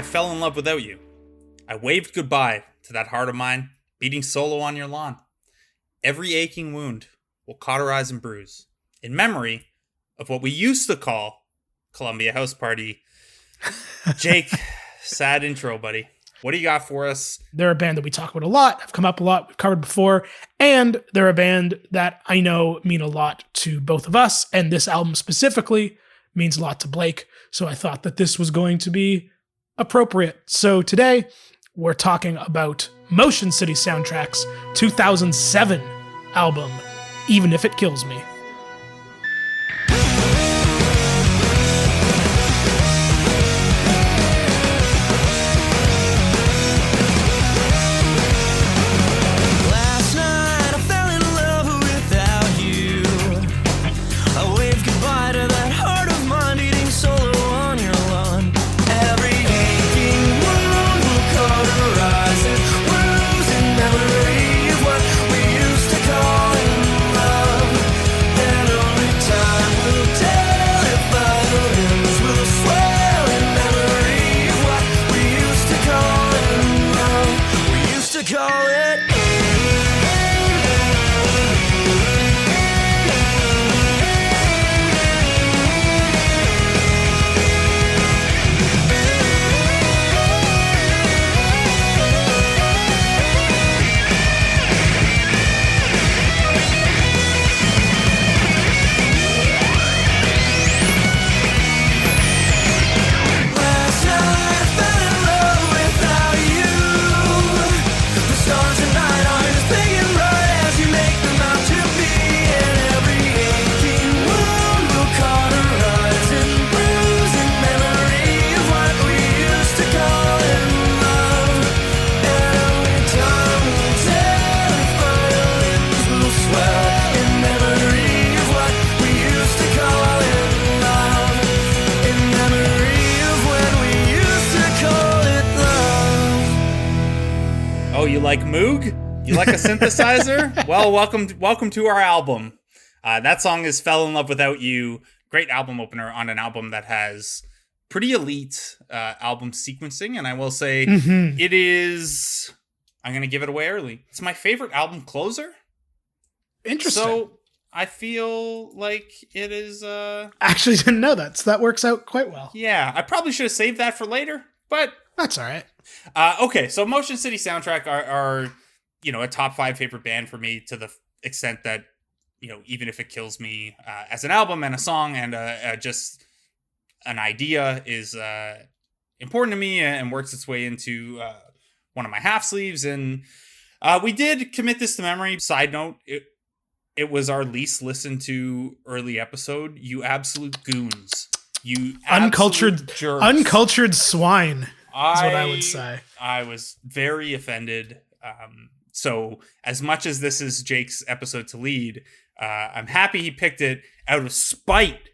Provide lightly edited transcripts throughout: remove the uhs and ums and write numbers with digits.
fell in love without you. I waved goodbye to that heart of mine, beating solo on your lawn. Every aching wound will cauterize and bruise, in memory of what we used to call Columbia House Party. Jake, sad intro, buddy. What do you got for us? They're a band that we talk about a lot, have come up a lot, we've covered before, and they're a band that I know mean a lot to both of us, and this album specifically means a lot to Blake, so I thought that this was going to be appropriate. So today, we're talking about Motion City Soundtrack's 2007 album, Even If It Kills Me. You like Moog? You like a synthesizer? Well, welcome to our album. That song is Fell in Love Without You. Great album opener on an album that has pretty elite album sequencing. And I will say It is, I'm going to give it away early. It's my favorite album closer. Interesting. So I feel like it is... Actually didn't know that, so that works out quite well. Yeah, I probably should have saved that for later, but... That's all right. Okay, so Motion City Soundtrack are a top 5 favorite band for me to the extent that, Even If It Kills Me as an album and a song and just an idea is important to me and works its way into one of my half sleeves. And we did commit this to memory. Side note, it was our least listened to early episode. You absolute goons. You uncultured jerks. Uncultured swine. That's what I would say. I was very offended. So as much as this is Jake's episode to lead, I'm happy he picked it out of spite.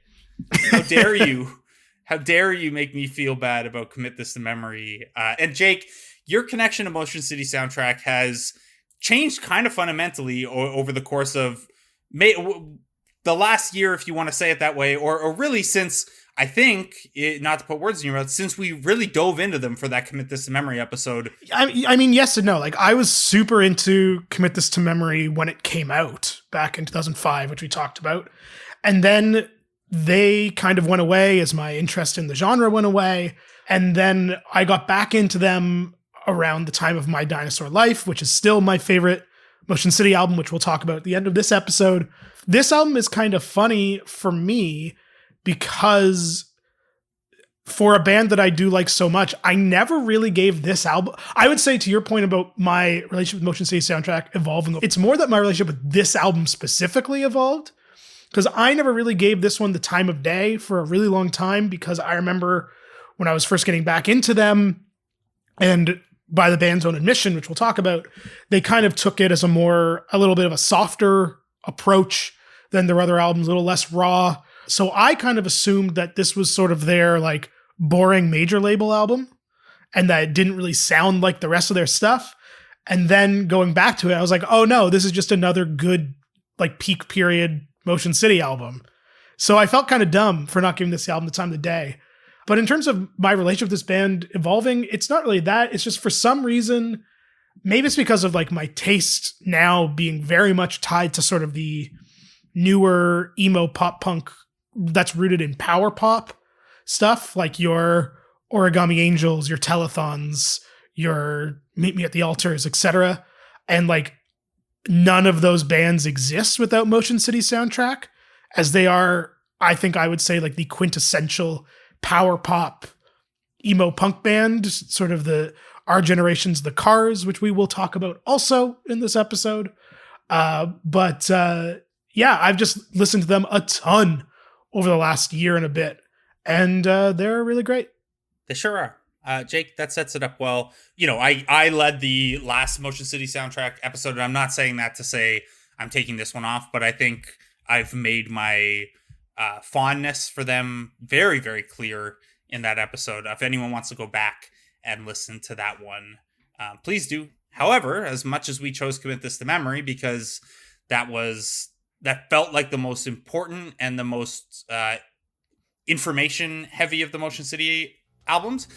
How dare you? How dare you make me feel bad about Commit This to Memory? And Jake, your connection to Motion City Soundtrack has changed kind of fundamentally over the course of the last year, if you want to say it that way, or really since... I think, not to put words in your mouth, since we really dove into them for that Commit This to Memory episode. I mean, yes and no. Like, I was super into Commit This to Memory when it came out back in 2005, which we talked about. And then they kind of went away as my interest in the genre went away. And then I got back into them around the time of My Dinosaur Life, which is still my favorite Motion City album, which we'll talk about at the end of this episode. This album is kind of funny for me because for a band that I do like so much, I never really gave this album... I would say, to your point about my relationship with Motion City Soundtrack evolving, it's more that my relationship with this album specifically evolved, because I never really gave this one the time of day for a really long time, because I remember when I was first getting back into them, and by the band's own admission, which we'll talk about, they kind of took it as a little bit of a softer approach than their other albums, a little less raw. So I kind of assumed that this was sort of their like boring major label album and that it didn't really sound like the rest of their stuff. And then going back to it, I was like, oh no, this is just another good like peak period Motion City album. So I felt kind of dumb for not giving this album the time of the day. But in terms of my relationship with this band evolving, it's not really that. It's just for some reason, maybe it's because of like my taste now being very much tied to sort of the newer emo pop punk that's rooted in power pop stuff, like your Origami Angels, your Telethons, your Meet Me at the Altars, etc. And like none of those bands exist without Motion City Soundtrack, as they are, I think I would say, like the quintessential power pop emo punk band, sort of our generation's The Cars, which we will talk about also in this episode. But I've just listened to them a ton over the last year and a bit, and they're really great. They sure are. Jake, that sets it up well. You know, I led the last Motion City Soundtrack episode, and I'm not saying that to say I'm taking this one off, but I think I've made my fondness for them very, very clear in that episode. If anyone wants to go back and listen to that one, please do. However, as much as we chose Commit This to Memory, because that felt like the most important and the most information heavy of the Motion City albums,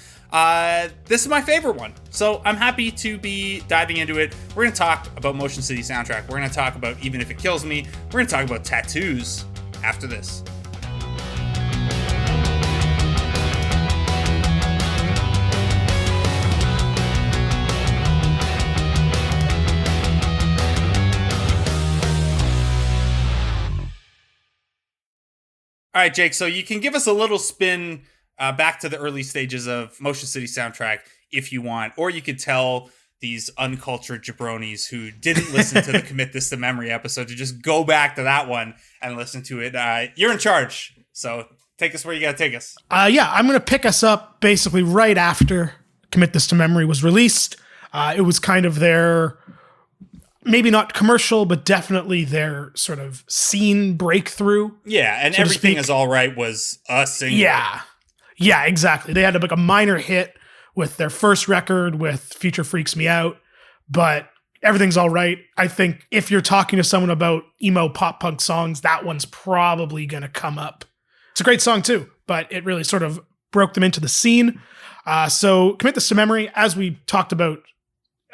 this is my favorite one. So I'm happy to be diving into it. We're going to talk about Motion City Soundtrack. We're going to talk about Even If It Kills Me. We're going to talk about tattoos after this. All right, Jake, so you can give us a little spin back to the early stages of Motion City Soundtrack if you want, or you could tell these uncultured jabronis who didn't listen to the Commit This to Memory episode to just go back to that one and listen to it. You're in charge, so take us where you got to take us. I'm going to pick us up basically right after Commit This to Memory was released. It was kind of their, maybe not commercial, but definitely their sort of scene breakthrough. Yeah, and Everything Is All Right was a single. Yeah, exactly. They had like a minor hit with their first record with Future Freaks Me Out, but Everything's All Right. I think if you're talking to someone about emo pop punk songs, that one's probably going to come up. It's a great song too, but it really sort of broke them into the scene. So Commit This to Memory, as we talked about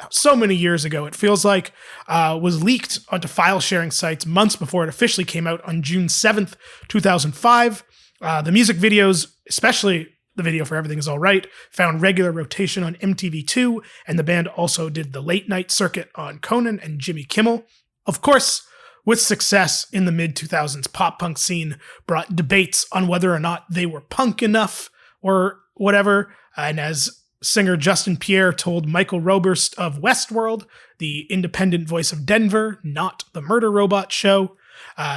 so many years ago, it feels like, was leaked onto file sharing sites months before it officially came out on June 7th, 2005. The music videos, especially the video for Everything Is All Right, found regular rotation on MTV2, and the band also did the late night circuit on Conan and Jimmy Kimmel. Of course, with success in the mid-2000s pop punk scene brought debates on whether or not they were punk enough or whatever, and as singer Justin Pierre told Michael Roberst of Westworld, the independent voice of Denver, not the Murder Robot show,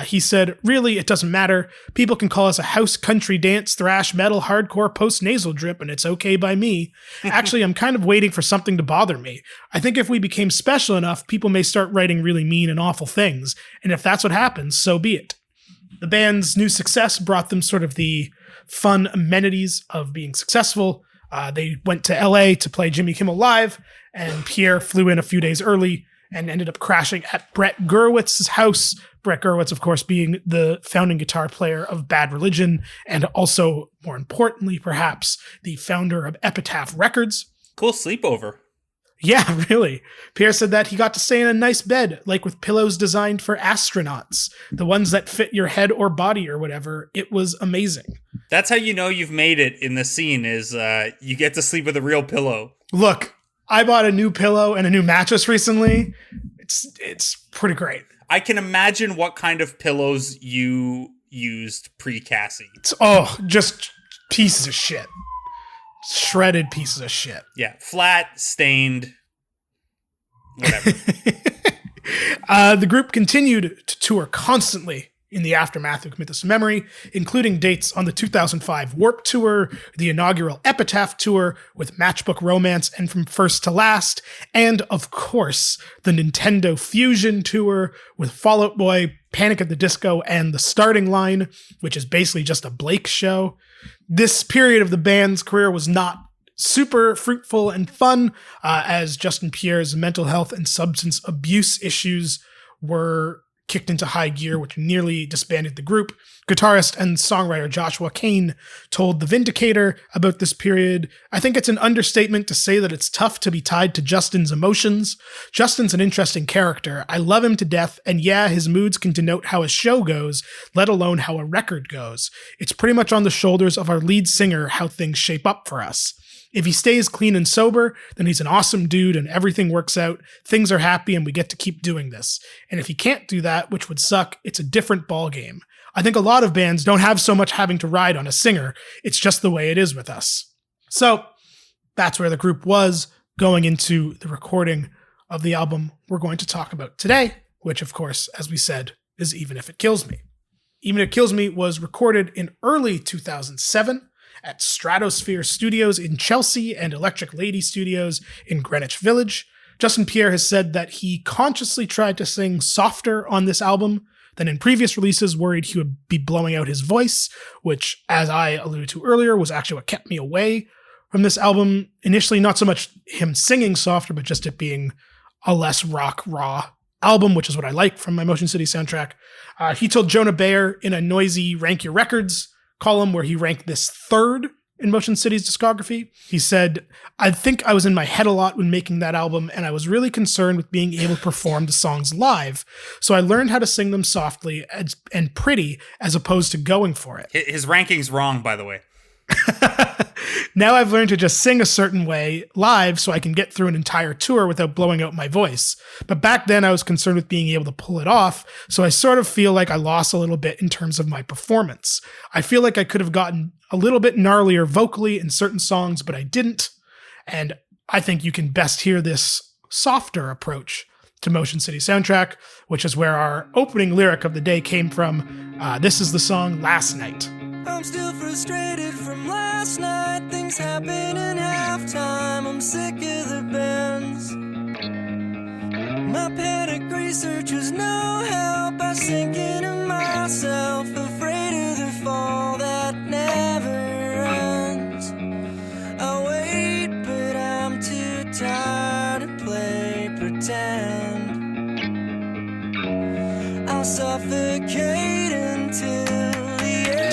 he said, "Really, it doesn't matter. People can call us a house, country, dance, thrash, metal, hardcore, post-nasal drip, and it's okay by me. Actually, I'm kind of waiting for something to bother me. I think if we became special enough, people may start writing really mean and awful things, and if that's what happens, so be it." The band's new success brought them sort of the fun amenities of being successful. They went to LA to play Jimmy Kimmel Live, and Pierre flew in a few days early and ended up crashing at Brett Gurwitz's house. Brett Gurwitz, of course, being the founding guitar player of Bad Religion, and also, more importantly, perhaps, the founder of Epitaph Records. Cool sleepover. Yeah, really. Pierre said that he got to stay in a nice bed, like with pillows designed for astronauts, the ones that fit your head or body or whatever. It was amazing. That's how you know you've made it in the scene, is you get to sleep with a real pillow. Look, I bought a new pillow and a new mattress recently. It's pretty great. I can imagine what kind of pillows you used pre-Cassie. Just pieces of shit. Shredded pieces of shit. Yeah, flat, stained, whatever. The group continued to tour constantly in the aftermath of Commit This to Memory, including dates on the 2005 Warped Tour, the inaugural Epitaph Tour with Matchbook Romance and From First to Last, and, of course, the Nintendo Fusion Tour with Fall Out Boy, Panic at the Disco, and The Starting Line, which is basically just a Blake show. This period of the band's career was not super fruitful and fun, as Justin Pierre's mental health and substance abuse issues were kicked into high gear, which nearly disbanded the group. Guitarist and songwriter Joshua Cain told The Vindicator about this period, "I think it's an understatement to say that it's tough to be tied to Justin's emotions. Justin's an interesting character. I love him to death, and yeah, his moods can denote how a show goes, let alone how a record goes. It's pretty much on the shoulders of our lead singer how things shape up for us. If he stays clean and sober, then he's an awesome dude and everything works out, things are happy and we get to keep doing this. And if he can't do that, which would suck, it's a different ballgame. I think a lot of bands don't have so much having to ride on a singer, it's just the way it is with us." So that's where the group was going into the recording of the album we're going to talk about today, which of course, as we said, is Even If It Kills Me. Even If It Kills Me was recorded in early 2007 at Stratosphere Studios in Chelsea and Electric Lady Studios in Greenwich Village. Justin Pierre has said that he consciously tried to sing softer on this album than in previous releases, worried he would be blowing out his voice, which, as I alluded to earlier, was actually what kept me away from this album. Initially, not so much him singing softer, but just it being a less rock, raw album, which is what I like from my Motion City soundtrack. He told Jonah Bayer in a noisy Rank Your Records column where he ranked this third in Motion City's discography. He said, "I think I was in my head a lot when making that album, and I was really concerned with being able to perform the songs live. So I learned how to sing them softly and pretty as opposed to going for it." His ranking's wrong, by the way. "Now I've learned to just sing a certain way live so I can get through an entire tour without blowing out my voice. But back then I was concerned with being able to pull it off, so I sort of feel like I lost a little bit in terms of my performance. I feel like I could have gotten a little bit gnarlier vocally in certain songs, but I didn't. And I think you can best hear this softer approach to Motion City soundtrack, which is where our opening lyric of the day came from. This is the song Last Night. I'm still frustrated from last night. Things happen in halftime. I'm sick of the bends. My panic research was no help. I sink into myself, afraid of the fall that never ends. I wait, but I'm too tired to play pretend. I'll suffocate until the end.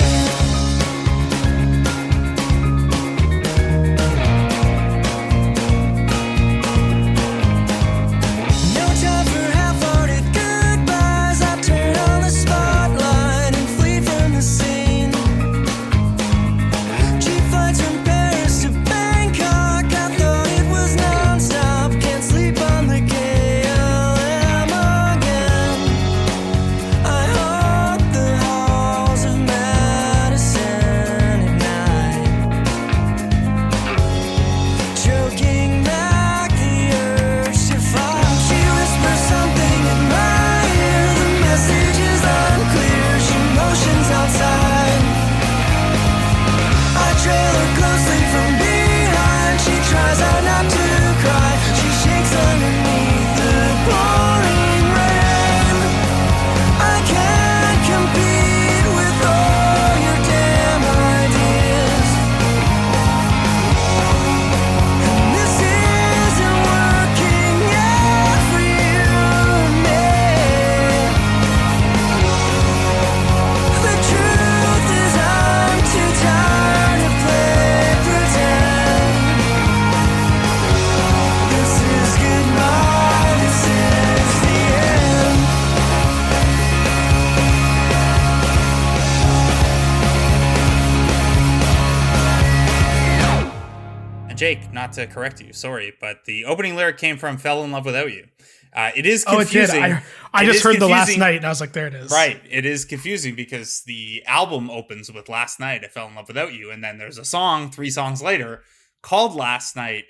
Jake, not to correct you, sorry, but the opening lyric came from "Fell in Love Without You." It is confusing. Oh, it did. I just heard the Last Night, and I was like, there it is. Right. It is confusing because the album opens with "Last Night, I Fell in Love Without You," and then there's a song 3 songs later called "Last Night."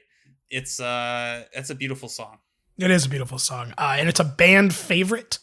It's a beautiful song. It is a beautiful song, and it's a band favorite.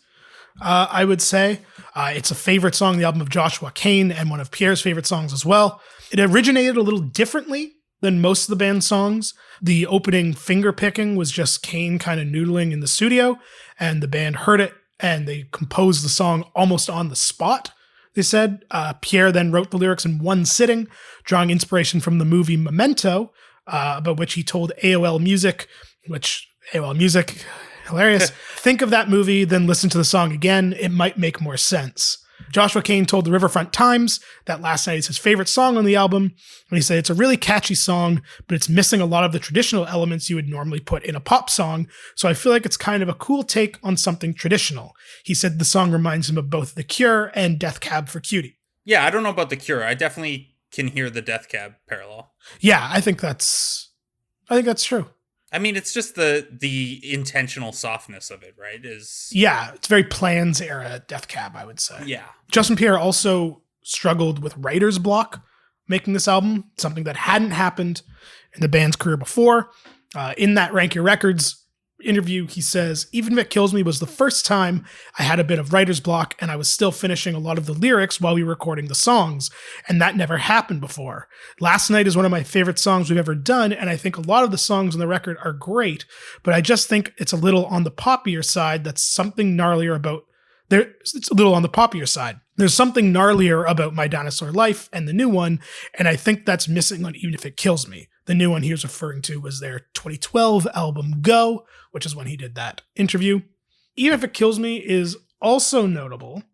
I would say it's a favorite song, the album of Joshua Cain, and one of Pierre's favorite songs as well. It originated a little differently than most of the band's songs. The opening finger picking was just Cain kind of noodling in the studio, and the band heard it, and they composed the song almost on the spot, they said. Pierre then wrote the lyrics in one sitting, drawing inspiration from the movie Memento, about which he told AOL Music, which AOL Music, Hilarious. Think of that movie, then listen to the song again. It might make more sense. Joshua Kane told the Riverfront Times that Last Night is his favorite song on the album. And he said it's a really catchy song, but it's missing a lot of the traditional elements you would normally put in a pop song. So I feel like it's kind of a cool take on something traditional. He said the song reminds him of both The Cure and Death Cab for Cutie. Yeah, I don't know about The Cure. I definitely can hear the Death Cab parallel. Yeah, I think that's true. I mean, it's just the intentional softness of it, right? Yeah, it's very Plans era Death Cab, I would say. Yeah. Justin Pierre also struggled with writer's block making this album, something that hadn't happened in the band's career before. In that Rank Your Records interview, he says, "Even If It Kills Me was the first time I had a bit of writer's block, and I was still finishing a lot of the lyrics while we were recording the songs, and that never happened before. Last Night is one of my favorite songs we've ever done, and I think a lot of the songs on the record are great, but I just think it's a little on the poppier side. That's something gnarlier about it's a little on the poppier side. There's something gnarlier about My Dinosaur Life and the new one, and I think that's missing on Even If It Kills Me." The new one he was referring to was their 2012 album Go, which is when he did that interview. Even If It Kills Me is also notable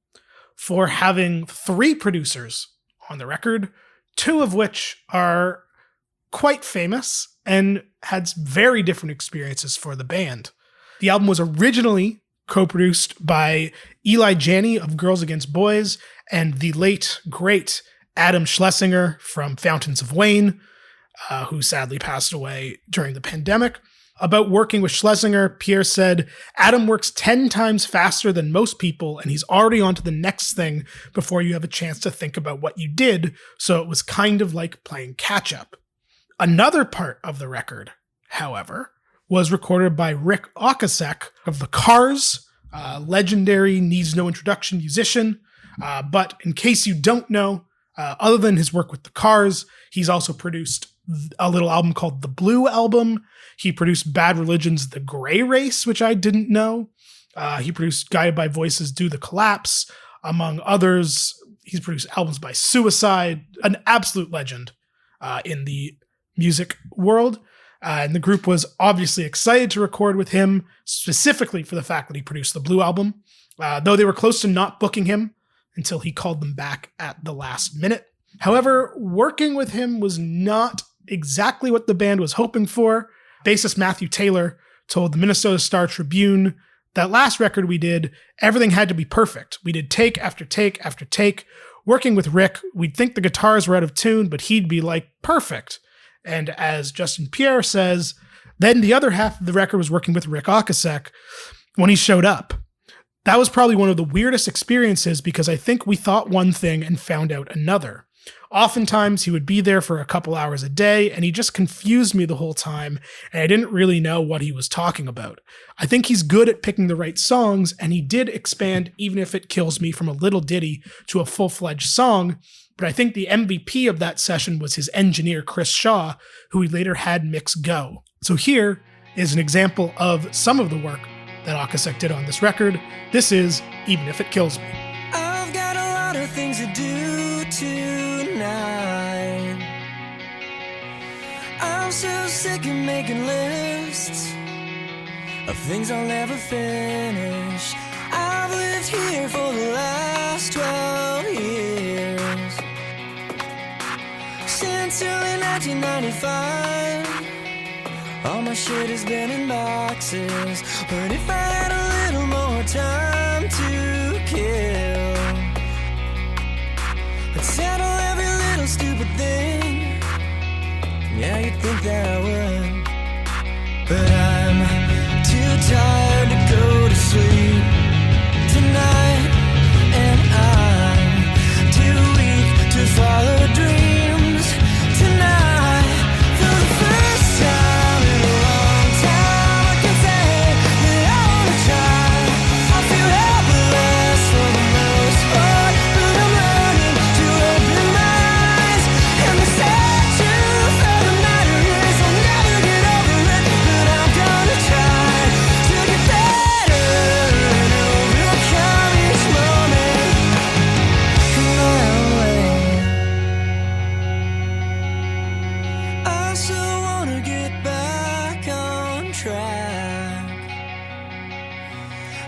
for having 3 producers on the record, 2 of which are quite famous and had very different experiences for the band. The album was originally co-produced by Eli Janney of Girls Against Boys and the late, great Adam Schlesinger from Fountains of Wayne, who sadly passed away during the pandemic. About working with Schlesinger, Pierre said, "Adam works 10 times faster than most people, and he's already on to the next thing before you have a chance to think about what you did, so it was kind of like playing catch-up." Another part of the record, however, was recorded by Rick Ocasek of The Cars, legendary, needs no introduction musician. But in case you don't know, other than his work with The Cars, he's also produced a little album called The Blue Album. He produced Bad Religion's The Gray Race, which I didn't know. He produced Guided by Voices' Do the Collapse, among others. He's produced albums by Suicide, an absolute legend in the music world. And the group was obviously excited to record with him, specifically for the fact that he produced the Blue Album, though they were close to not booking him until he called them back at the last minute. However, working with him was not exactly what the band was hoping for. Bassist Matthew Taylor told the Minnesota Star-Tribune, "That last record we did, everything had to be perfect. We did take after take after take. Working with Rick, we'd think the guitars were out of tune, but he'd be like, perfect." And as Justin Pierre says, then the other half of the record was working with Rick Ocasek when he showed up. "That was probably one of the weirdest experiences because I think we thought one thing and found out another. Oftentimes he would be there for a couple hours a day and he just confused me the whole time and I didn't really know what he was talking about. I think he's good at picking the right songs and he did expand Even If It Kills Me from a little ditty to a full-fledged song, but I think the MVP of that session was his engineer Chris Shaw, who he later had mix Go." So here is an example of some of the work that Ocasek did on this record. This is Even If It Kills Me. I've got a lot of things to do tonight. I'm so sick of making lists of things I'll never finish. I've lived here for the last 12 years, since early 1995. All my shit has been in boxes, but if I had a little more time to kill, I'd settle every little stupid thing. Yeah, you'd think that I would, but I'm too tired to go to sleep tonight, and I'm too weak to follow dreams tonight. For the first time in a long time, I can say that I wanna try. I feel helpless for the most part, but I'm learning to open my eyes. And the sad truth of the matter is I'll never get over it, but I'm gonna try to get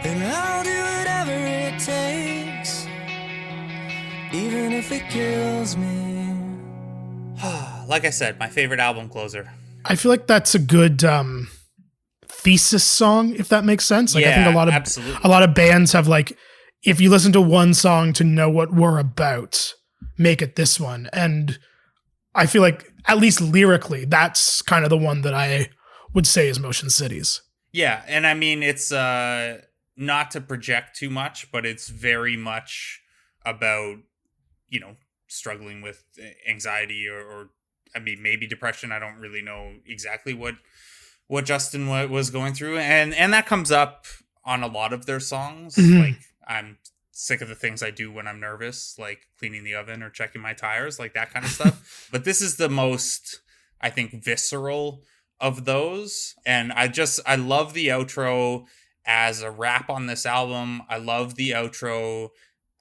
and I'll do whatever it takes, even if it kills me. Like I said, my favorite album closer. I feel like that's a good thesis song, if that makes sense. Like, I think absolutely. a lot of bands have, like, if you listen to one song to know what we're about, make it this one. And I feel like, at least lyrically, that's kind of the one that I would say is Motion Cities. Yeah, and I mean, it's not to project too much, but it's very much about, you know, struggling with anxiety or I mean, maybe depression. I don't really know exactly what Justin was going through. And that comes up on a lot of their songs. Mm-hmm. Like, I'm sick of the ththings I do when I'm nervous, like cleaning the oven or checking my tires, like that kind of stuff. But this is the most, I think, visceral of those. And I love the outro as a rap on this album. I love the outro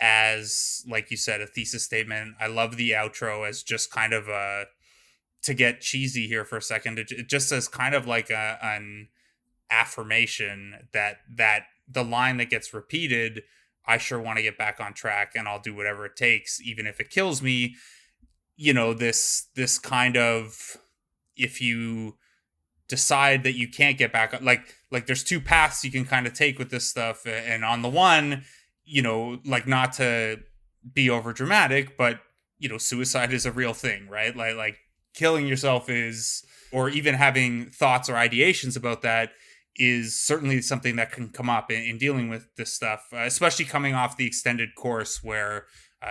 as, like you said, a thesis statement. I love the outro as just kind of to get cheesy here for a second, it just as kind of like an affirmation that the line that gets repeated, I sure want to get back on track and I'll do whatever it takes, even if it kills me. You know, this kind of, if you decide that you can't get back, like there's two paths you can kind of take with this stuff. And on the one, you know, like, not to be over dramatic, but, you know, suicide is a real thing, right? Like killing yourself is, or even having thoughts or ideations about that is certainly something that can come up in dealing with this stuff, especially coming off the extended course where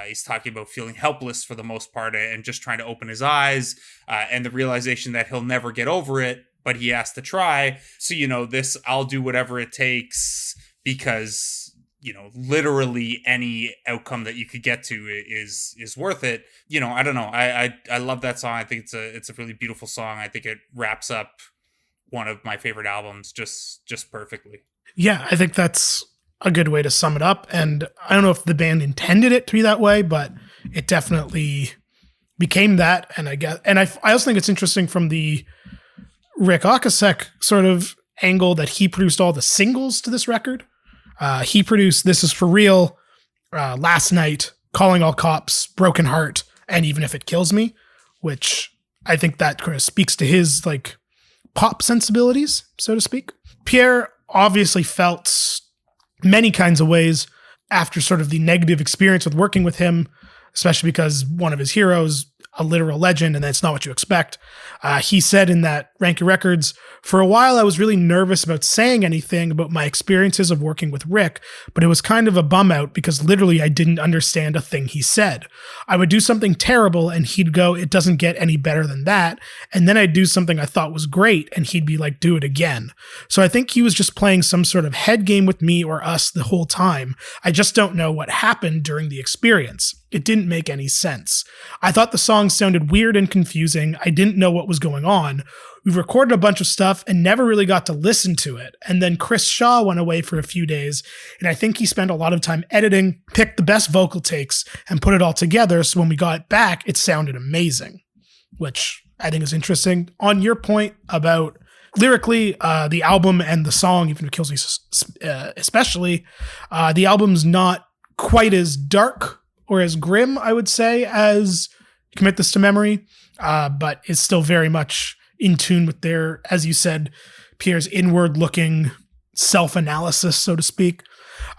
he's talking about feeling helpless for the most part and just trying to open his eyes and the realization that he'll never get over it, but he has to try. So, you know, this, I'll do whatever it takes, because, you know, literally any outcome that you could get to is worth it. You know, I don't know. I love that song. I think it's a really beautiful song. I think it wraps up one of my favorite albums just perfectly. Yeah, I think that's a good way to sum it up. And I don't know if the band intended it to be that way, but it definitely became that. And I also think it's interesting from the Rick Ocasek sort of angle that he produced all the singles to this record. He produced This Is For Real, Last Night, Calling All Cops, Broken Heart, and Even If It Kills Me, which I think that kind of speaks to his, like, pop sensibilities, so to speak. Pierre obviously felt many kinds of ways after sort of the negative experience with working with him, especially because one of his heroes, a literal legend, and that's not what you expect. He said in that Ranky Records, "For a while I was really nervous about saying anything about my experiences of working with Rick, but it was kind of a bum out because literally I didn't understand a thing he said. I would do something terrible and he'd go, 'It doesn't get any better than that.' And then I'd do something I thought was great and he'd be like, 'Do it again.' So I think he was just playing some sort of head game with me or us the whole time. I just don't know what happened during the experience. It didn't make any sense. I thought the song sounded weird and confusing. I didn't know what was going on. We recorded a bunch of stuff and never really got to listen to it. And then Chris Shaw went away for a few days, and I think he spent a lot of time editing, picked the best vocal takes, and put it all together, so when we got it back, it sounded amazing," which I think is interesting. On your point about lyrically, the album and the song, Even If It Kills Me especially, the album's not quite as dark or as grim, I would say, as Commit This to Memory, but is still very much in tune with their, as you said, Pierre's inward-looking self-analysis, so to speak.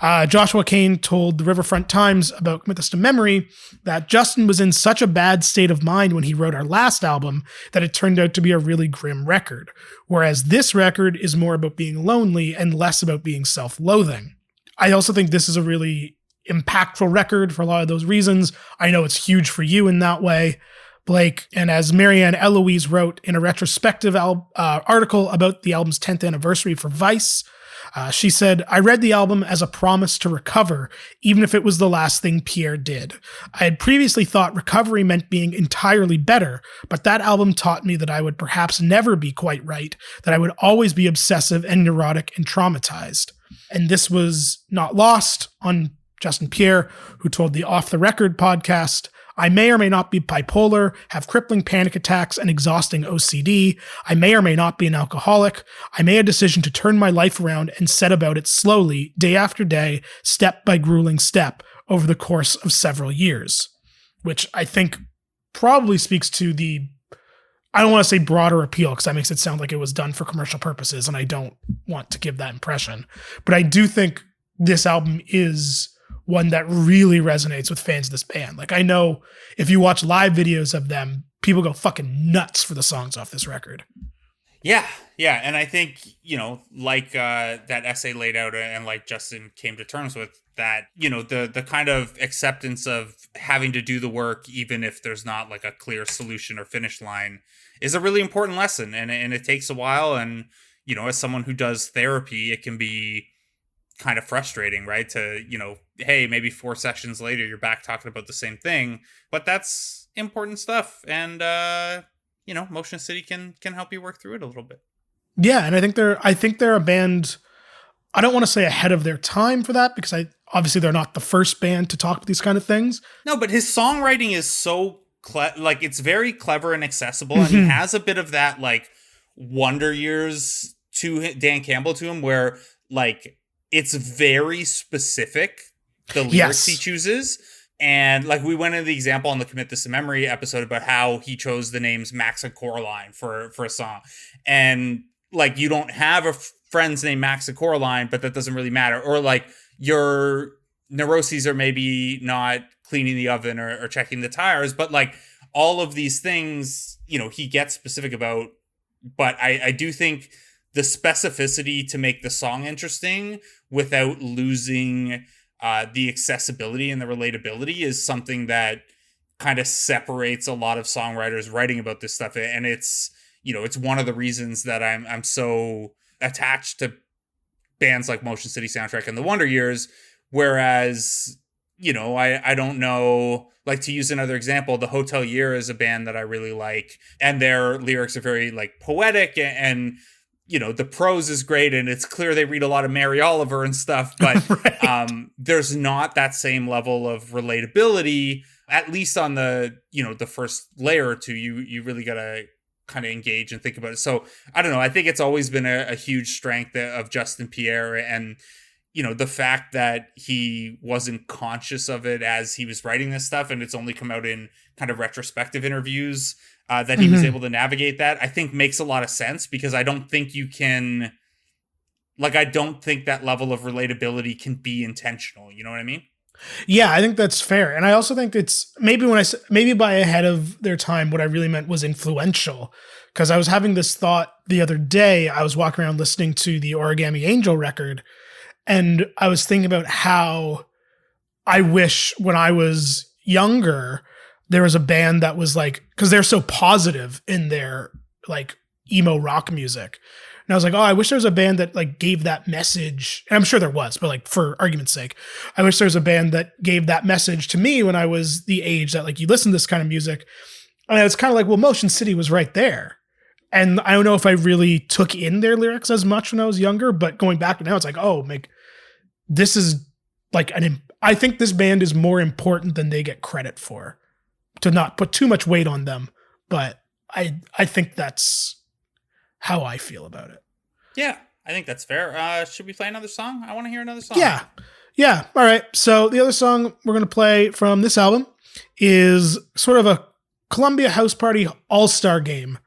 Joshua Kane told the Riverfront Times about Commit This to Memory that Justin was in such a bad state of mind when he wrote our last album that it turned out to be a really grim record, whereas this record is more about being lonely and less about being self-loathing. I also think this is a really impactful record for a lot of those reasons. I know it's huge for you in that way, Blake. And as Marianne Eloise wrote in a retrospective article about the album's 10th anniversary for Vice, she said, "I read the album as a promise to recover, even if it was the last thing Pierre did. I had previously thought recovery meant being entirely better, but that album taught me that I would perhaps never be quite right, that I would always be obsessive and neurotic and traumatized." And this was not lost on Justin Pierre, who told the Off the Record podcast, I may or may not be bipolar, have crippling panic attacks and exhausting OCD. I may or may not be an alcoholic. I made a decision to turn my life around and set about it slowly, day after day, step by grueling step, over the course of several years. Which I think probably speaks to the, I don't want to say broader appeal, because that makes it sound like it was done for commercial purposes, and I don't want to give that impression. But I do think this album is one that really resonates with fans of this band. Like, I know if you watch live videos of them, people go fucking nuts for the songs off this record. Yeah. And I think, like that essay laid out, and like Justin came to terms with, that, the kind of acceptance of having to do the work, even if there's not like a clear solution or finish line, is a really important lesson. And it takes a while. And, as someone who does therapy, it can be kind of frustrating, right? To, hey, maybe 4 sessions later, you're back talking about the same thing, but that's important stuff. And, Motion City can help you work through it a little bit. Yeah. And I think they're a band, I don't want to say ahead of their time for that, because obviously they're not the first band to talk about these kind of things. No, but his songwriting is so it's very clever and accessible. And he has a bit of that like Wonder Years to Dan Campbell to him, where like it's very specific, the lyrics he chooses. And like we went into the example on the Commit This to Memory episode about how he chose the names Max and Coraline for a song. And like, you don't have a friend's name Max and Coraline, but that doesn't really matter. Or like your neuroses are maybe not cleaning the oven or checking the tires, but like all of these things, he gets specific about. But I do think the specificity to make the song interesting without losing the accessibility and the relatability is something that kind of separates a lot of songwriters writing about this stuff. And it's, it's one of the reasons that I'm so attached to bands like Motion City Soundtrack and the Wonder Years. Whereas, I don't know, like, to use another example, the Hotelier is a band that I really like, and their lyrics are very like poetic and the prose is great, and it's clear they read a lot of Mary Oliver and stuff, but right. There's not that same level of relatability, at least on the, the first layer or two. You really got to kind of engage and think about it. So I don't know. I think it's always been a huge strength of Justin Pierre, and, the fact that he wasn't conscious of it as he was writing this stuff, and it's only come out in kind of retrospective interviews, that he was able to navigate that, I think makes a lot of sense, because I don't think you can, like, I don't think that level of relatability can be intentional. You know what I mean? Yeah, I think that's fair. And I also think it's maybe by ahead of their time, what I really meant was influential, because I was having this thought the other day. I was walking around listening to the Origami Angel record, and I was thinking about how I wish when I was younger, there was a band that was like, because they're so positive in their like emo rock music. And I was like, oh, I wish there was a band that like gave that message. And I'm sure there was, but like for argument's sake, I wish there was a band that gave that message to me when I was the age that like you listen to this kind of music. And it's kind of like, well, Motion City was right there. And I don't know if I really took in their lyrics as much when I was younger, but going back now, it's like, oh, like this is like I think this band is more important than they get credit for, to not put too much weight on them. But I think that's how I feel about it. Yeah, I think that's fair. Should we play another song? I want to hear another song. Yeah. All right. So the other song we're going to play from this album is sort of a Columbia House Party all-star game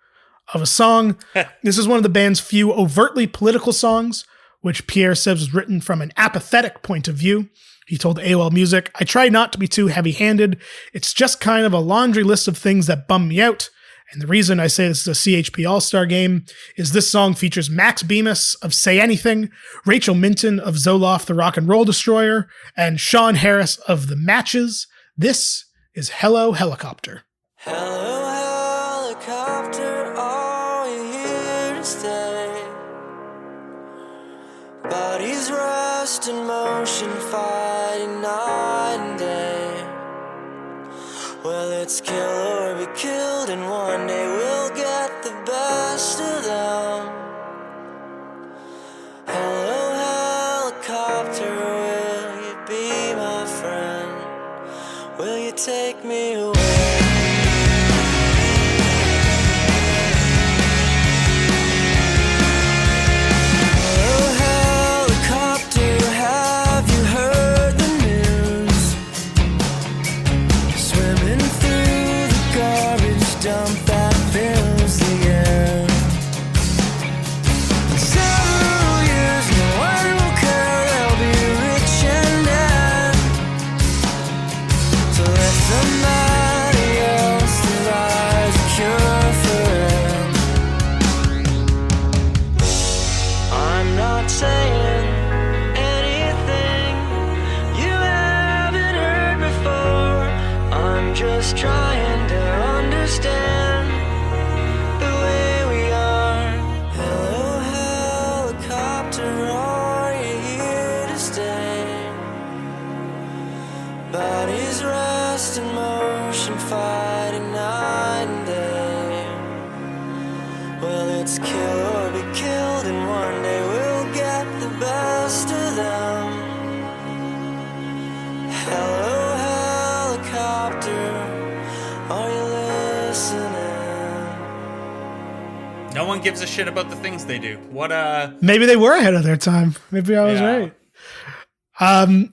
of a song. This is one of the band's few overtly political songs, which Pierre says was written from an apathetic point of view. He told AOL Music, "I try not to be too heavy-handed. It's just kind of a laundry list of things that bum me out. And the reason I say this is a CHP All-Star game is this song features Max Bemis of Say Anything, Rachel Minton of Zoloft the Rock and Roll Destroyer, and Sean Harris of The Matches. This is Hello Helicopter." Hello, helicopter, are you here to stay? Bodies rust in motion, fighting night and day. Well, it's kill or be killed, and one day we'll get the best of them. Hello, helicopter, will you be my friend? Will you take me away? just trying to understand the way we are. Hello, helicopter, are you here to stay? Bodies rest in motion, fighting night and day. Well, it's kill or be killed, and one day we'll get the best of them. Hello, helicopter, are you listening? No one gives a shit about the things they do. What Maybe they were ahead of their time. Maybe I was right.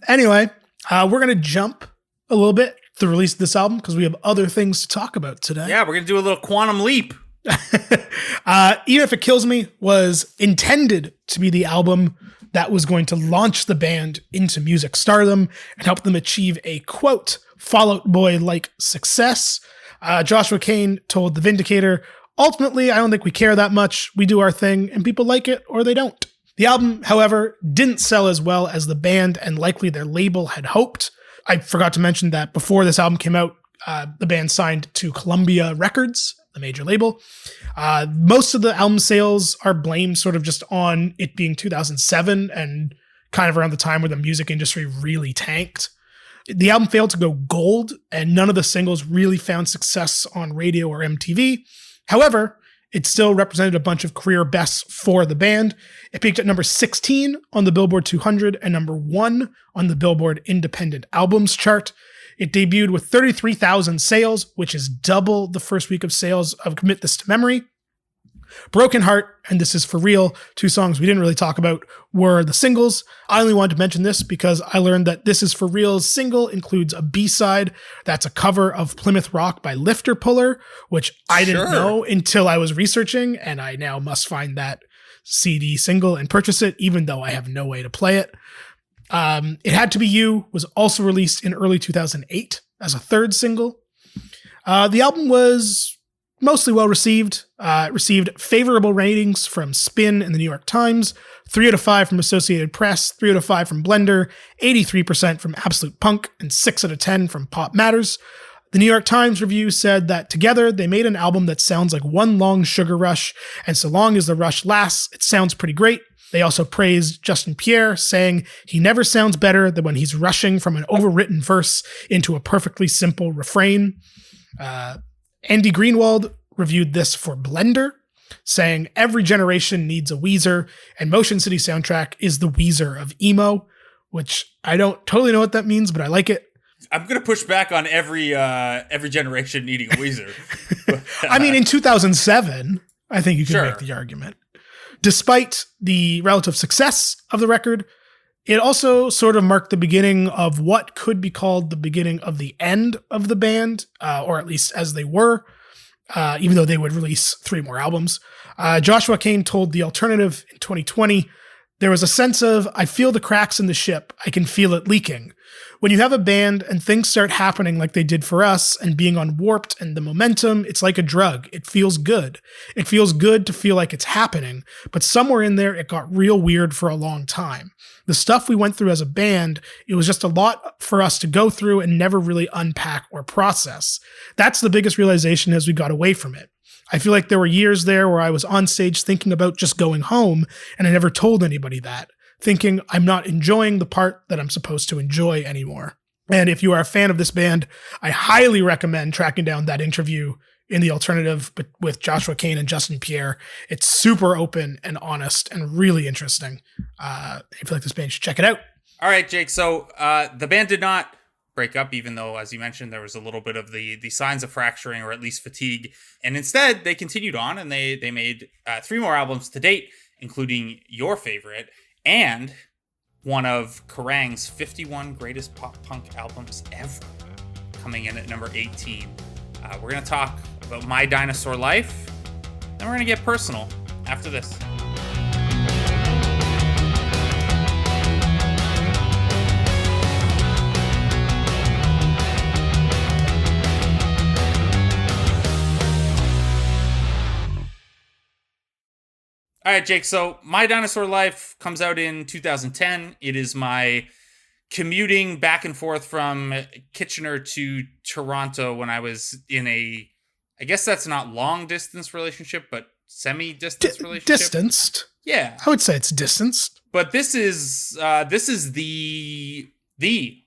Anyway, we're going to jump a little bit to the release of this album because we have other things to talk about today. Yeah, we're going to do a little quantum leap. Even If It Kills Me was intended to be the album that was going to launch the band into music stardom and help them achieve a, quote, Fall Out Boy-like success. Joshua Cain told The Vindicator, ultimately, I don't think we care that much. We do our thing and people like it or they don't. The album, however, didn't sell as well as the band and likely their label had hoped. I forgot to mention that before this album came out, the band signed to Columbia Records, the major label. Most of the album sales are blamed sort of just on it being 2007 and kind of around the time where the music industry really tanked. The album failed to go gold, and none of the singles really found success on radio or MTV. However, it still represented a bunch of career bests for the band. It peaked at number 16 on the Billboard 200 and number 1 on the Billboard Independent Albums chart. It debuted with 33,000 sales, which is double the first week of sales of Commit This to Memory. Broken Heart and This Is For Real, two songs we didn't really talk about, were the singles. I only wanted to mention this because I learned that This Is For Real's single includes a B-side that's a cover of Plymouth Rock by Lifter Puller, which I didn't know until I was researching, and I now must find that CD single and purchase it, even though I have no way to play it. It Had to Be You was also released in early 2008 as a third single. The album was mostly well received. It received favorable ratings from Spin and the New York Times, 3 out of 5 from Associated Press, 3 out of 5 from Blender, 83% from Absolute Punk, and 6 out of 10 from Pop Matters. The New York Times review said that together they made an album that sounds like one long sugar rush, and so long as the rush lasts, it sounds pretty great. They also praised Justin Pierre, saying he never sounds better than when he's rushing from an overwritten verse into a perfectly simple refrain. Andy Greenwald reviewed this for Blender, saying every generation needs a Weezer, and Motion City Soundtrack is the Weezer of emo, which I don't totally know what that means, but I like it. I'm going to push back on every generation needing a Weezer. I mean, in 2007, I think you can make the argument. Despite the relative success of the record, it also sort of marked the beginning of what could be called the beginning of the end of the band, or at least as they were, even though they would release 3 more albums. Joshua Cain told The Alternative in 2020, there was a sense of, I feel the cracks in the ship. I can feel it leaking. When you have a band and things start happening like they did for us and being on Warped and the momentum, it's like a drug. It feels good. It feels good to feel like it's happening, but somewhere in there, it got real weird for a long time. The stuff we went through as a band, it was just a lot for us to go through and never really unpack or process. That's the biggest realization as we got away from it. I feel like there were years there where I was on stage thinking about just going home, and I never told anybody that, thinking I'm not enjoying the part that I'm supposed to enjoy anymore. And if you are a fan of this band, I highly recommend tracking down that interview in The Alternative with Joshua Cain and Justin Pierre. It's super open and honest and really interesting. If you like this band, you should check it out. All right, Jake. So the band did not break up, even though, as you mentioned, there was a little bit of the signs of fracturing or at least fatigue. And instead, they continued on and they made 3 more albums to date, including your favorite and one of Kerrang's 51 greatest pop punk albums ever, coming in at number 18. We're going to talk about My Dinosaur Life, then we're going to get personal after this. All right, Jake, so My Dinosaur Life comes out in 2010. It is my commuting back and forth from Kitchener to Toronto when I was in a, I guess that's not long distance relationship, but semi-distance relationship. Distanced. Yeah. I would say it's distanced. But this is the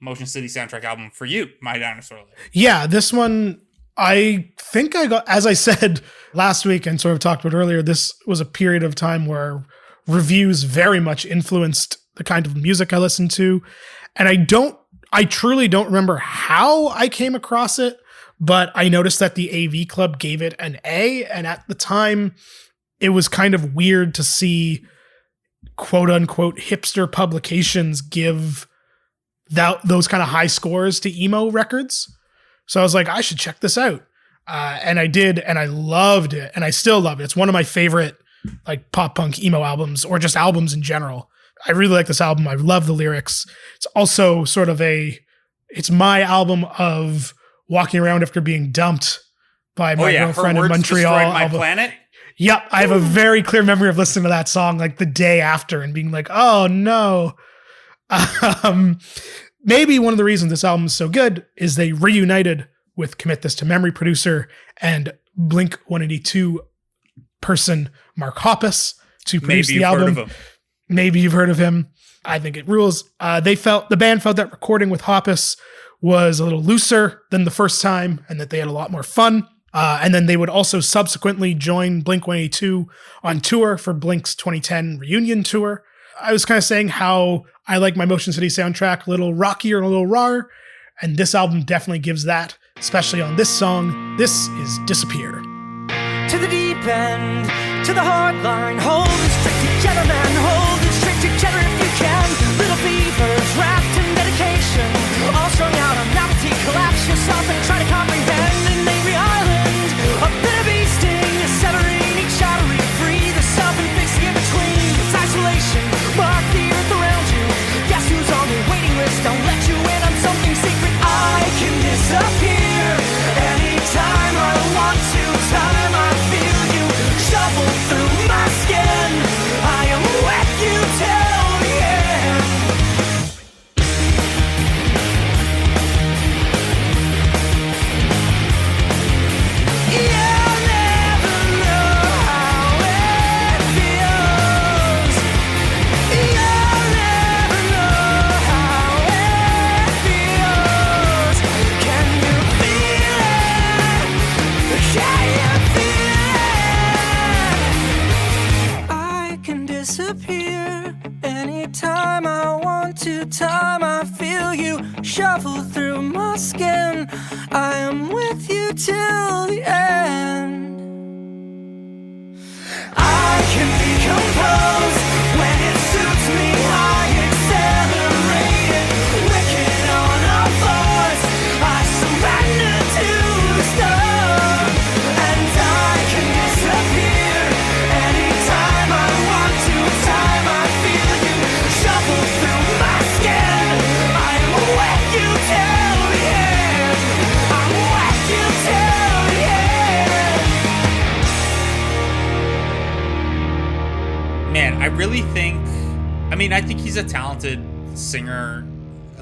Motion City soundtrack album for you, My Dinosaur Life. Yeah, this one, I think I got, as I said last week and sort of talked about earlier, this was a period of time where reviews very much influenced the kind of music I listened to. And I truly don't remember how I came across it, but I noticed that the AV Club gave it an A. And at the time, it was kind of weird to see quote unquote hipster publications give those kind of high scores to emo records. So I was like, I should check this out. And I did, and I loved it. And I still love it. It's one of my favorite like pop punk emo albums, or just albums in general. I really like this album. I love the lyrics. It's also sort of it's my album of walking around after being dumped by my girlfriend in Montreal. My Planet? Yep. I have a very clear memory of listening to that song like the day after and being like, oh no. Maybe one of the reasons this album is so good is they reunited with Commit This to Memory producer and Blink-182 person Mark Hoppus to produce the album. Maybe you've heard of him. I think it rules. The band felt that recording with Hoppus was a little looser than the first time and that they had a lot more fun. And then they would also subsequently join Blink-182 on tour for Blink's 2010 reunion tour. I was kind of saying how I like my Motion City soundtrack a little rockier and a little rawer, and this album definitely gives that, especially on this song. This is Disappear. To the deep end, to the hard line, hold it strict together, man, hold it strict together if you can. Little beavers wrapped in dedication, all strung out on novelty, collapse yourself and try to comprehend an angry island, a bitter bee sting, severing each artery, free the self and fixing in between. It's isolation, mark the earth around you. Guess who's on the waiting list? Don't let you in on something secret. I can disappear anytime I want to. Time I feel you shuffle through my skin. I am with you till the end. You'll never know how it feels. You'll never know how it feels. Can you feel it? Can you feel it? I can disappear anytime I want to. Time I feel you shuffle through my skin. I am with you till the end. I can be composed when it suits me. I accelerate it, wicked on all fours. I surrender to the storm, and I can disappear anytime I want to. Time I feel you shuffle through my skin. I am with you till the end. I'm with you till the end. Man, I really think, I think he's a talented singer,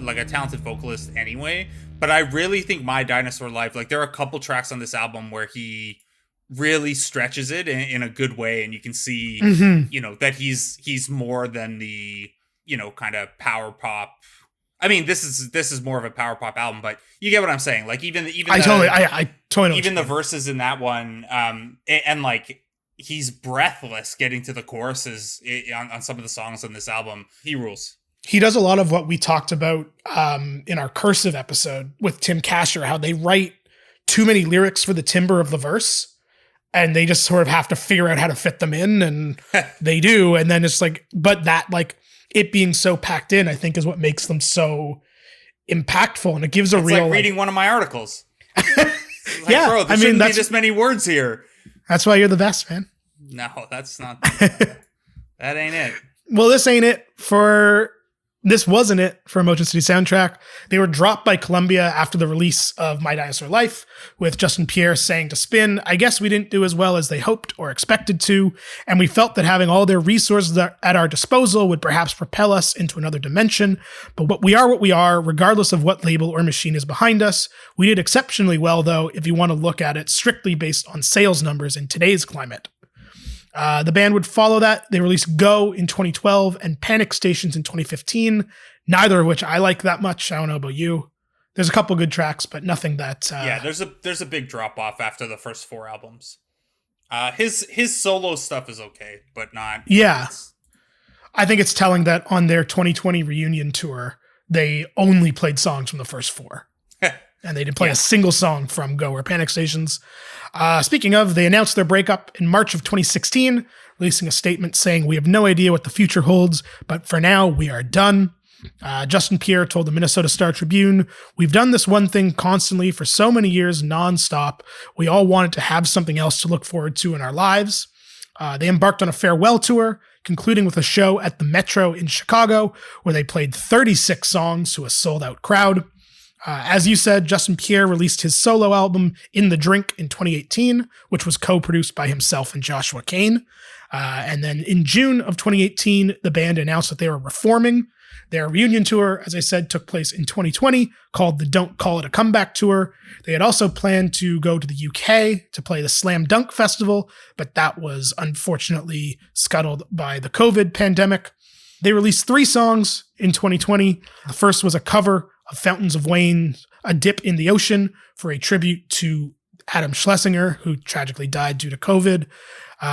like a talented vocalist anyway, but I really think My Dinosaur Life, like there are a couple tracks on this album where he really stretches it in a good way, and you can see, that he's more than the, kind of power pop. This is more of a power pop album, but you get what I'm saying. Like even I totally even the verses in that one, and like he's breathless getting to the choruses on some of the songs on this album. He rules. He does a lot of what we talked about in our Cursive episode with Tim Kasher, how they write too many lyrics for the timbre of the verse, and they just sort of have to figure out how to fit them in, and they do. And then it's like, but that, like, it being so packed in, I think is what makes them so impactful, and it gives a real, like reading one of my articles. Yeah, bro, there shouldn't be this many words here. That's why you're the best, man. No, that's not. That ain't it. Well, this ain't it for This wasn't it for a Motion City soundtrack. They were dropped by Columbia after the release of My Dinosaur Life, with Justin Pierre saying to Spin, "I guess we didn't do as well as they hoped or expected to, and we felt that having all their resources at our disposal would perhaps propel us into another dimension. But what we are, regardless of what label or machine is behind us. We did exceptionally well, though, if you want to look at it strictly based on sales numbers in today's climate." The band would follow that. They released Go in 2012 and Panic Stations in 2015, neither of which I like that much. I don't know about you. There's a couple good tracks, but nothing that... yeah, there's a big drop-off after the first 4 albums. His solo stuff is okay, but not... Yeah. I think it's telling that on their 2020 reunion tour, they only played songs from the first 4. And they didn't play a single song from Go or Panic Stations. Speaking of, they announced their breakup in March of 2016, releasing a statement saying, "We have no idea what the future holds, but for now, we are done." Justin Pierre told the Minnesota Star Tribune, "We've done this one thing constantly for so many years, nonstop. We all wanted to have something else to look forward to in our lives." They embarked on a farewell tour, concluding with a show at the Metro in Chicago, where they played 36 songs to a sold-out crowd. As you said, Justin Pierre released his solo album In the Drink in 2018, which was co-produced by himself and Joshua Cain. And then in June of 2018, the band announced that they were reforming. Their reunion tour, as I said, took place in 2020, called the Don't Call It a Comeback Tour. They had also planned to go to the UK to play the Slam Dunk Festival, but that was unfortunately scuttled by the COVID pandemic. They released 3 songs in 2020. The first was a cover of Fountains of Wayne, A Dip in the Ocean, for a tribute to Adam Schlesinger, who tragically died due to COVID.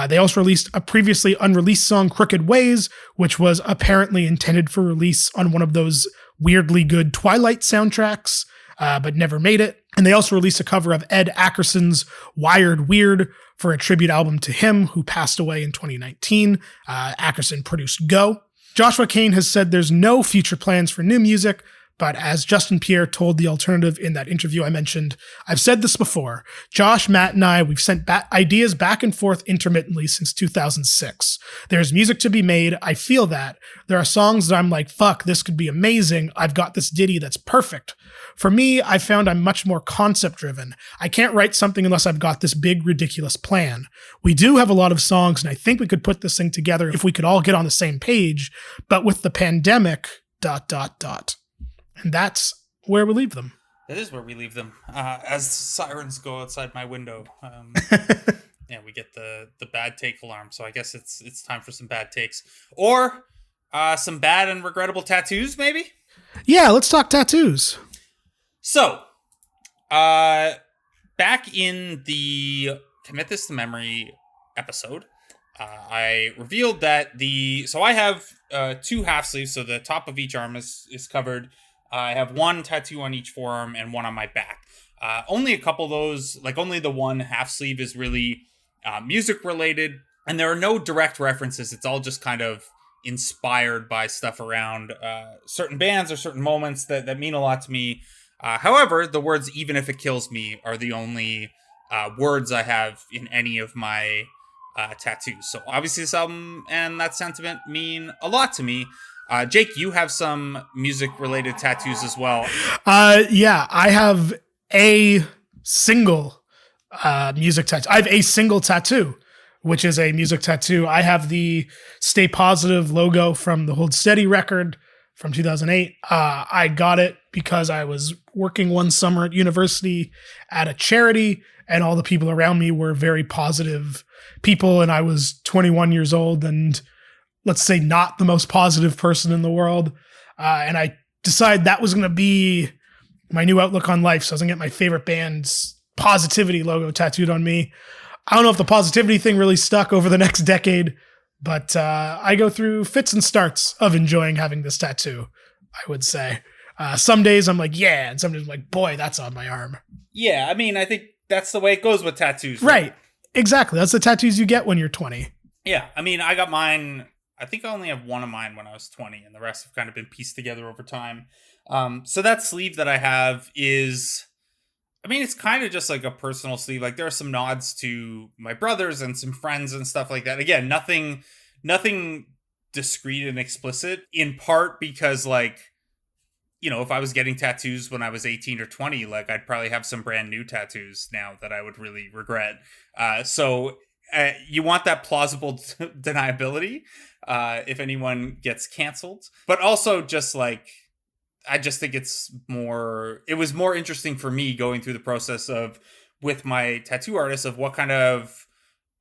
They also released a previously unreleased song, Crooked Ways, which was apparently intended for release on one of those weirdly good Twilight soundtracks, but never made it. And they also released a cover of Ed Ackerson's Wired Weird for a tribute album to him, who passed away in 2019. Ackerson produced Go. Joshua Cain has said there's no future plans for new music, but as Justin Pierre told The Alternative in that interview I mentioned, "I've said this before. Josh, Matt, and I, we've sent ideas back and forth intermittently since 2006. There's music to be made. I feel that. There are songs that I'm like, fuck, this could be amazing. I've got this ditty that's perfect. For me, I found I'm much more concept-driven. I can't write something unless I've got this big, ridiculous plan. We do have a lot of songs, and I think we could put this thing together if we could all get on the same page, but with the pandemic, ... And that's where we leave them. That is where we leave them. As sirens go outside my window, yeah, we get the bad take alarm. So I guess it's time for some bad takes, or some bad and regrettable tattoos, maybe. Yeah, let's talk tattoos. So, back in the Commit This to Memory episode, I revealed that so I have 2 half sleeves, so the top of each arm is covered. I have 1 tattoo on each forearm and 1 on my back. Only a couple of those, like only the 1 half sleeve is really music related, and there are no direct references. It's all just kind of inspired by stuff around certain bands or certain moments that mean a lot to me. However, the words "even if it kills me" are the only words I have in any of my tattoos. So obviously this album and that sentiment mean a lot to me. Jake, you have some music-related tattoos as well. Yeah, I have a single music tattoo. I have a single tattoo, which is a music tattoo. I have the Stay Positive logo from the Hold Steady record from 2008. I got it because I was working one summer at university at a charity, and all the people around me were very positive people, and I was 21 years old and, let's say, not the most positive person in the world. And I decided that was going to be my new outlook on life. So I was going to get my favorite band's positivity logo tattooed on me. I don't know if the positivity thing really stuck over the next decade, but I go through fits and starts of enjoying having this tattoo, I would say. Some days I'm like, yeah, and some days I'm like, boy, that's on my arm. Yeah, I mean, I think that's the way it goes with tattoos. Right. Exactly. That's the tattoos you get when you're 20. Yeah, I mean, I got mine... I think I only have 1 of mine when I was 20, and the rest have kind of been pieced together over time. So that sleeve that I have is, I mean, it's kind of just like a personal sleeve. Like, there are some nods to my brothers and some friends and stuff like that. Again, nothing discreet and explicit, in part because, like, you know, if I was getting tattoos when I was 18 or 20, like, I'd probably have some brand new tattoos now that I would really regret. So you want that plausible deniability if anyone gets canceled. But also just, like, I just think it was more interesting for me going through the process of, with my tattoo artist, of what kind of,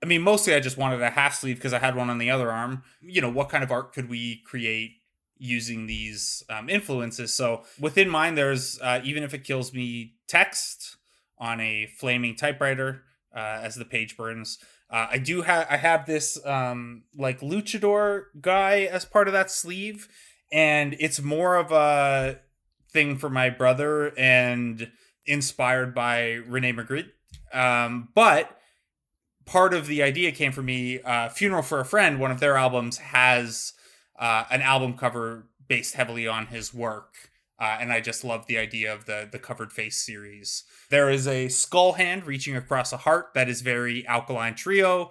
I mean, mostly I just wanted a half sleeve because I had one on the other arm. You know, what kind of art could we create using these influences? So within mine, there's Even If It Kills Me text on a flaming typewriter as the page burns. I have this like luchador guy as part of that sleeve, and it's more of a thing for my brother and inspired by Rene Magritte. But part of the idea came from me. Funeral for a Friend, one of their albums, has an album cover based heavily on his work. And I just love the idea of the covered face series. There is a skull hand reaching across a heart that is very Alkaline Trio.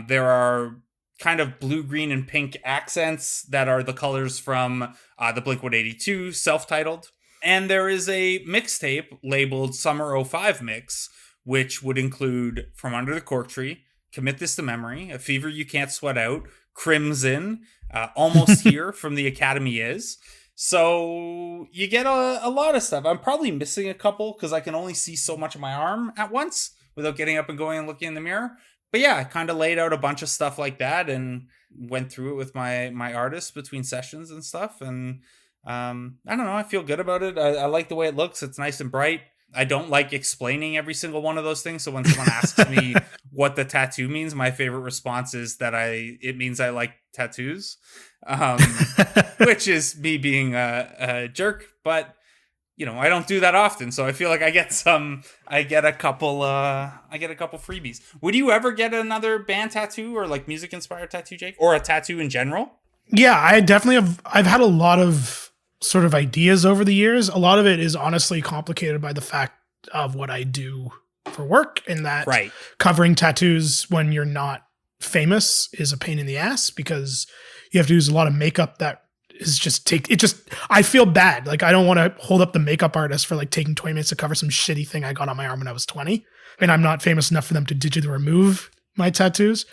There are kind of blue, green, and pink accents that are the colors from the Blink-182 self-titled. And there is a mixtape labeled Summer '05 Mix, which would include From Under the Cork Tree, Commit This to Memory, A Fever You Can't Sweat Out, Crimson, Almost Here from The Academy Is. So you get a lot of stuff. I'm probably missing a couple because I can only see so much of my arm at once without getting up and going and looking in the mirror. But yeah, I kind of laid out a bunch of stuff like that and went through it with my artist between sessions and stuff. And I don't know, I feel good about it. I like the way it looks. It's nice and bright. I don't like explaining every single one of those things. So when someone asks me what the tattoo means, my favorite response is that it means I like tattoos, which is me being a jerk. But you know, I don't do that often, so I feel like I get a couple freebies. Would you ever get another band tattoo or like music inspired tattoo, Jake, or a tattoo in general? Yeah, I definitely have. I've had a lot of sort of ideas over the years. A lot of it is honestly complicated by the fact of what I do for work, in that covering tattoos when you're not famous is a pain in the ass because you have to use a lot of makeup that is I feel bad. Like, I don't want to hold up the makeup artist for like taking 20 minutes to cover some shitty thing I got on my arm when I was 20. And I'm not famous enough for them to digitally remove my tattoos.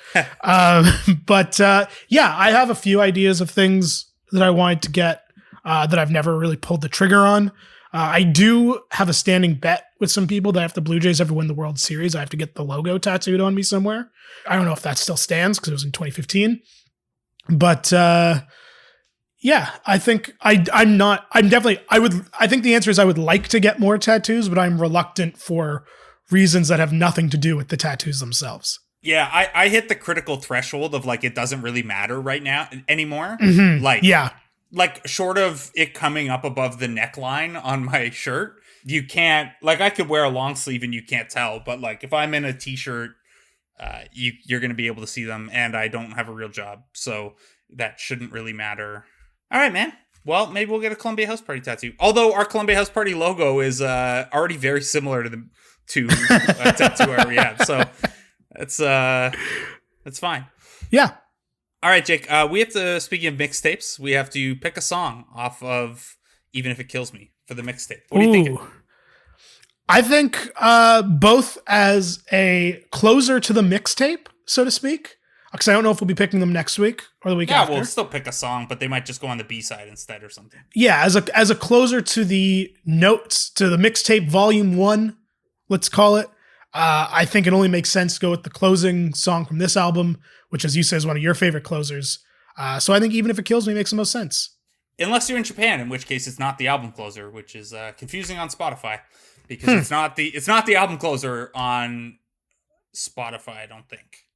But yeah, I have a few ideas of things that I wanted to get that I've never really pulled the trigger on. I do have a standing bet with some people that if the Blue Jays ever win the World Series, I have to get the logo tattooed on me somewhere. I don't know if that still stands because it was in 2015. But yeah, I think I think the answer is I would like to get more tattoos, but I'm reluctant for reasons that have nothing to do with the tattoos themselves. Yeah, I hit the critical threshold of like, it doesn't really matter right now anymore. Mm-hmm. Like, yeah. Like, short of it coming up above the neckline on my shirt, you can't, like, I could wear a long sleeve and you can't tell, but like, if I'm in a t-shirt, you're going to be able to see them, and I don't have a real job, so that shouldn't really matter. All right, man. Well, maybe we'll get a Columbia House Party tattoo. Although our Columbia House Party logo is already very similar to a tattoo I already have, so that's fine. Yeah. All right, Jake, we have to, speaking of mixtapes, we have to pick a song off of Even If It Kills Me for the mixtape. What do you think? I think both as a closer to the mixtape, so to speak, because I don't know if we'll be picking them next week or the week after. Yeah, we'll still pick a song, but they might just go on the B-side instead or something. Yeah, as a closer to the notes, to the mixtape volume 1, let's call it, I think it only makes sense to go with the closing song from this album, which, as you say, is one of your favorite closers. So I think Even If It Kills Me makes the most sense. Unless you're in Japan, in which case it's not the album closer, which is confusing on Spotify, because it's not the album closer on Spotify, I don't think.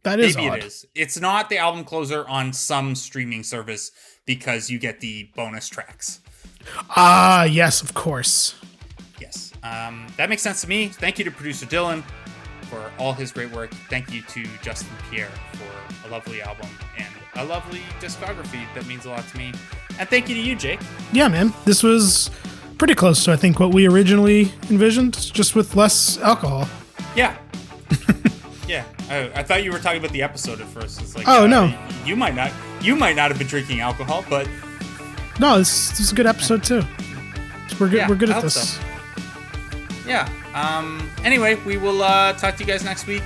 That is Maybe odd. it is. It's not the album closer on some streaming service because you get the bonus tracks. Yes, of course. Yes. That makes sense to me. Thank you to producer Dylan for all his great work. Thank you to Justin Pierre for a lovely album and a lovely discography that means a lot to me. And thank you to you, Jake. Yeah, man. This was pretty close to, I think, what we originally envisioned, just with less alcohol. Yeah. Yeah. I thought you were talking about the episode at first. It's like, no. You might not. You might not have been drinking alcohol, but No, this is a good episode too. We're good. Yeah, We're good I at hope this. so. Yeah. Anyway, we will talk to you guys next week.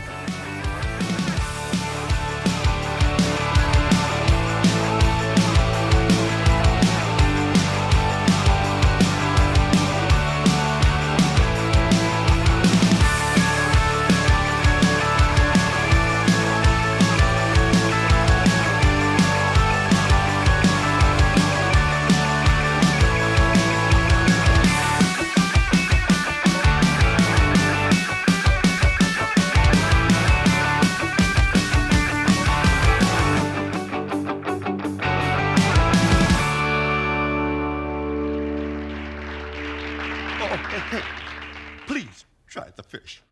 Oh, hey, please try the fish.